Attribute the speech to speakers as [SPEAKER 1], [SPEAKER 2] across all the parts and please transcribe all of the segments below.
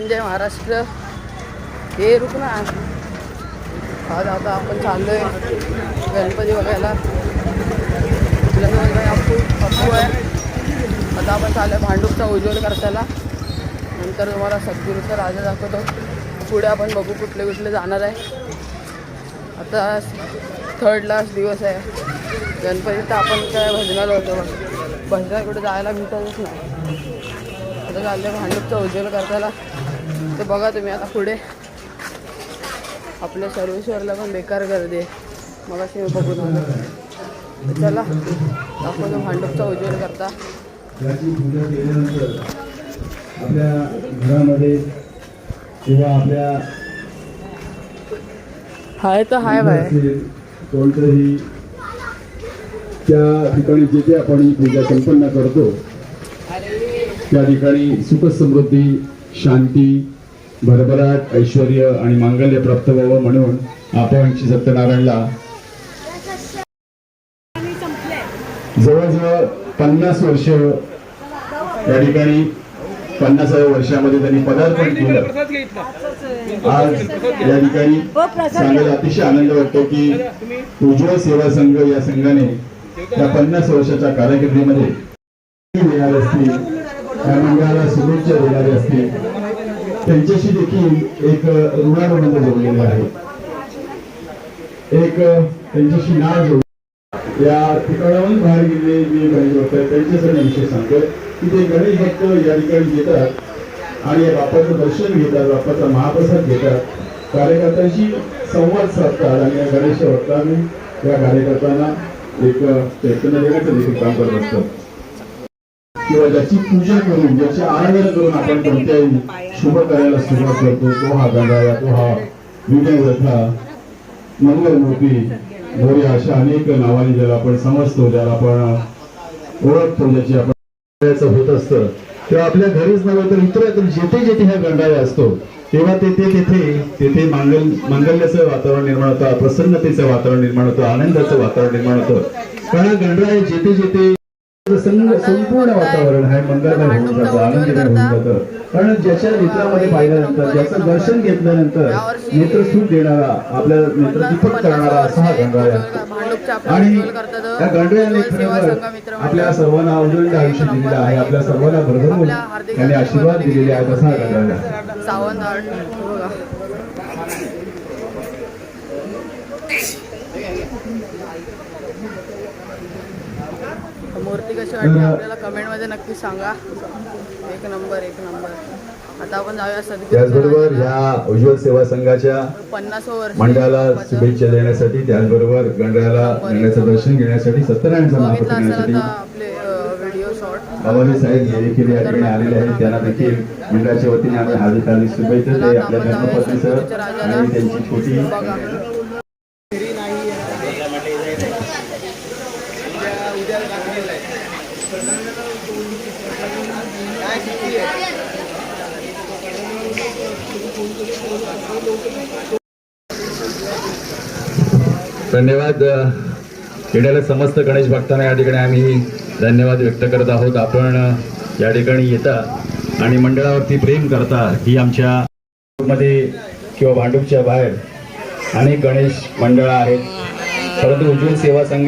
[SPEAKER 1] जय महाराष्ट्र. हे रुक ना. आज आता आपण चाललोय गणपती बघायला. अप्पू आहे. आता आपण चाललोय भांडूपचा उज्ज्वल करताना. नंतर तुम्हाला सद्गुरूचा राजा दाखवतो. पुढे आपण बघू कुठले कुठले जाणार आहे. आता थर्ड लास्ट दिवस आहे गणपती. तर आपण काय भजनाला होतो. भजनाला कुठे जायला भेटतच नाही. आता चाललं भांडूपचा उज्ज्वल करताना. तर बघा तुम्ही आता पुढे आपल्या सर्वेश्वरला पण बेकार गर्दी आहे. मग असे बघून आलं. तर चला दाखवतो भांडूपचा उज्ज्वल करता.
[SPEAKER 2] याची पूजा केल्यानंतर आपल्या घरामध्ये किंवा आपल्या
[SPEAKER 1] हाय तर हाय बाय
[SPEAKER 2] कोणतंही त्या ठिकाणी जिथे आपण ही पूजा संपन्न करतो त्या ठिकाणी सुख समृद्धी, शांती, भरभराट, ऐश्वर आणि मांगल्य प्राप्त व्हावं म्हणून आपण श्री सत्यनारायणला जवळजवळ 50 वर्ष या ठिकाणी 50व्या वर्षामध्ये त्यांनी पदार्पण केलं. आज या ठिकाणी सांगायला अतिशय आनंद वाटतो की उज्ज्वल सेवा संघ या संघाने त्या 50 वर्षाच्या कारकिर्दीमध्ये देणारे असतील, त्या मंडळाला शुभेच्छा देणारे असतील, त्यांच्याशी देखील एक ऋणानुबंध जोडलेला आहे. एक त्यांच्याशी नाळ जोड या ठिकाणाहून बाहेर गेलेले जे गणेश भक्त आहेत त्यांच्यासाठी विशेष सांगतो की ते गणेश भक्त या ठिकाणी येतात आणि या बाप्पाचं दर्शन घेतात, बाप्पाचा महाप्रसाद घेतात, कार्यकर्त्यांशी संवाद साधतात आणि या गणेश भक्तांनी या कार्यकर्त्यांना एक चैतन्य देण्याचं देखील काम करत असतात. किंवा ज्याची पूजा करून, ज्याची आराधना करून आपण कोणत्याही शुभ कार्याला सुरुवात करतो तो हा गंगाळा, तो हा विजयरथा, मंगलमूर्ती, मोर्या अशा अनेक नावाने ज्याला आपण समजतो, ज्याला आपण ओळखतो, ज्याची आपण होत असतं. तेव्हा आपल्या घरीच नव्हे तर इतर जेथे जेथे हा गंडाळा असतो तेव्हा तेथे मांगल्याचं वातावरण निर्माण होतं, प्रसन्नतेचं वातावरण निर्माण होतं, आनंदाचं वातावरण निर्माण होतं. कारण गंडाळा जेथे जेथे संपूर्ण वातावरण आहे मंगलमय होऊन जातं, आनंदमय होऊन जातं. कारण ज्याच्या नेत्रामध्ये पाहिल्यानंतर, ज्याचं दर्शन घेतल्यानंतर नेत्र सुख देणारा, आपल्या नेत्र दीपक करणारा असा हा गंडाळा आहे. आणि या गंडाळ्याने खरोखर आपल्या सर्वांना उज्ज्वल आयुष्य दिलेलं आहे, आपल्या सर्वांना भरभरून त्यांनी आशीर्वाद दिलेले आहेत असा हा गंडाळा आहे.
[SPEAKER 1] मूर्ती कशी वाटली आपल्याला कमेंट मध्ये नक्की सांगा. एक नंबर. आता आपण जाऊया सद्गुरू.
[SPEAKER 2] त्याचबरोबर या उज्ज्वल सेवा संघाच्या
[SPEAKER 1] 50 वर्ष
[SPEAKER 2] मंडळाला शुभेच्छा देण्यासाठी, त्याचबरोबर गंडाळ्याला गंगाचं दर्शन घेण्यासाठी, सत्यनारायणचा महाप्रसाद घेण्यासाठी
[SPEAKER 1] आपले व्हिडिओ शॉर्ट
[SPEAKER 2] बाबाजी साहेब हे देखील या ठिकाणी आलेले आहेत. त्यांना देखील मंडळाच्या वतीने आम्ही हार्दिक शुभेच्छा देतो. आपल्या धर्मपत्नीसह आणि त्यांची छोटी धन्यवाद. येणाऱ्या समस्त गणेश भक्तांना या ठिकाणी आम्ही धन्यवाद व्यक्त करत आहोत. आपण या ठिकाणी येता आणि मंडळावरती प्रेम करता. ही आमच्या मध्ये किंवा भांडूपच्या बाहेर अनेक गणेश मंडळं आहेत, परंतु उज्ज्वल सेवा संघ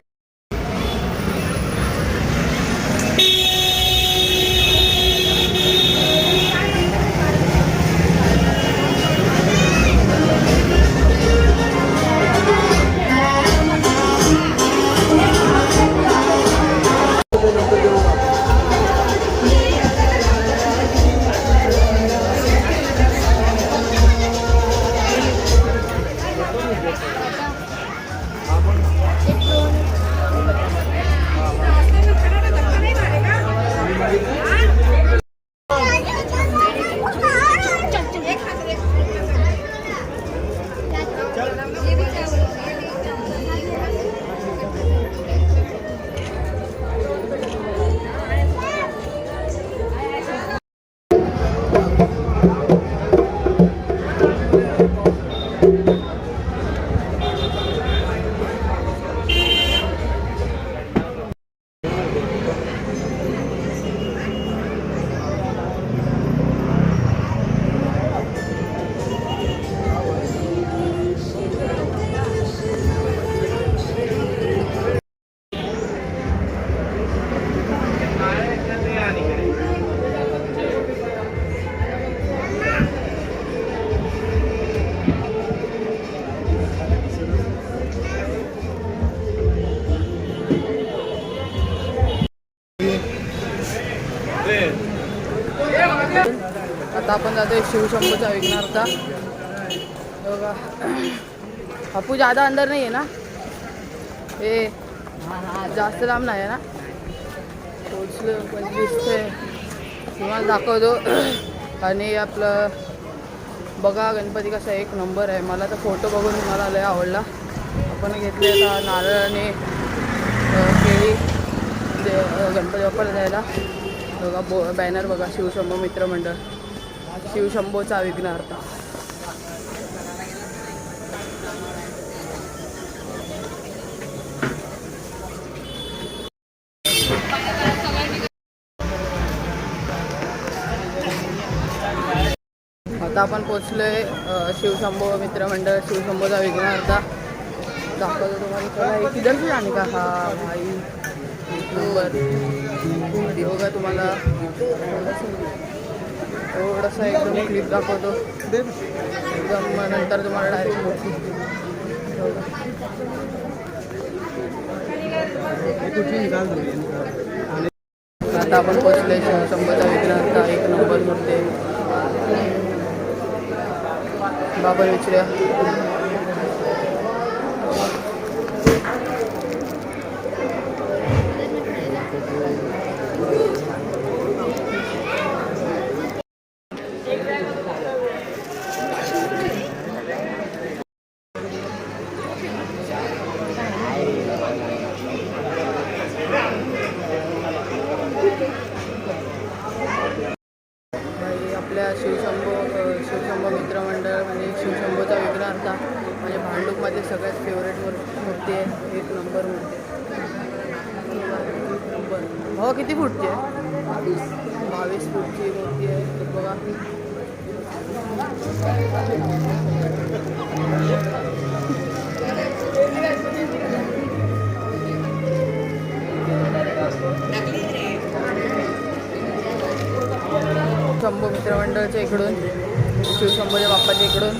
[SPEAKER 1] आता आपण जातोय शिवशंभूचा विघ्नार्था बघा. बापू ज्यादा अंदर नाही आहे ना, हे जास्त लांब नाही आहे ना, पोचलं पण दिसतंय तुम्हाला दाखवतो. आणि आपलं बघा गणपती कसा एक नंबर आहे. मला तर फोटो बघून मला लय आवडला. आपण घेतलेला नारळ आणि केळी गणपती बाप्पाला द्यायला. बघा बॅनर बघा, शिवशंभो मित्रमंडळ, शिवशंभोचा विघ्नार्थ. आता आपण पोचलोय शिवशंभो मित्रमंडळ, शिवशंभोचा विघ्नार्थ. दाखवतो तुम्हाला. चला किधर से जाने का? हा भाई नंबर बघा तुम्हाला थोडंसं एकदम क्लिप दाखवतो एकदम, नंतर तुम्हाला डायरेक्ट आता आपण पोचले शिवशंभोचा विघ्नार्थ. एक नंबर मूर्ती बाबा विचारूया. आपल्या शिवशंभो मित्रमंडळ म्हणजे शिवशंभोचा विघ्नार्थ म्हणजे भांडूपमध्ये सगळ्यात फेवरेट मूर्ती आहे. एक नंबर मूर्ती नंबर. हो किती फूटची आहे? 22 फूटची मूर्ती आहे बघा. शंभू मित्रमंडळच्या इकडून, शिवशंभोच्या बाप्पाच्या इकडून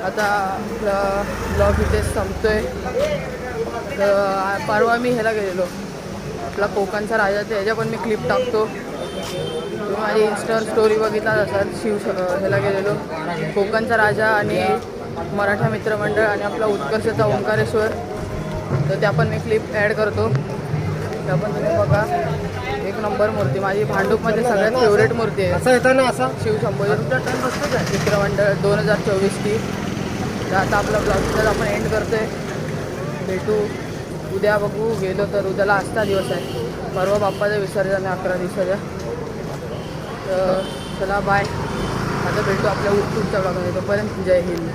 [SPEAKER 1] आता आपला ब्लॉग इथेच संपतोय. परवा मी ह्याला गेलेलो, आपला कोकणचा राजा, त्याच्या पण मी क्लिप टाकतो. तुम्ही माझी इंस्टावर स्टोरी बघितला असाल. ह्याला गेलेलो कोकणचा राजा आणि मराठा मित्रमंडळ आणि आपला उत्कर्षचा ओंकारेश्वर, तर त्या पण मी क्लिप ॲड करतो. त्या पण तुम्ही बघा. एक नंबर मूर्ती, माझी भांडूपमध्ये सगळ्यात फेवरेट मूर्ती आहे. असं येतं ना, असा शिवशंभोचा मित्रमंडळ 2024 ची. तर आता आपला ब्लॉग आपण एंड करतोय. भेटू उद्या, बघू गेलो तर उद्याला आजचा दिवस आहे. परवा बाप्पाचं विसर्जन आहे 11 दिवसाच्या. तर चला बाय. आता भेटू आपल्या पुढच्या ब्लॉगमध्ये. तोपर्यंत जय हिंद.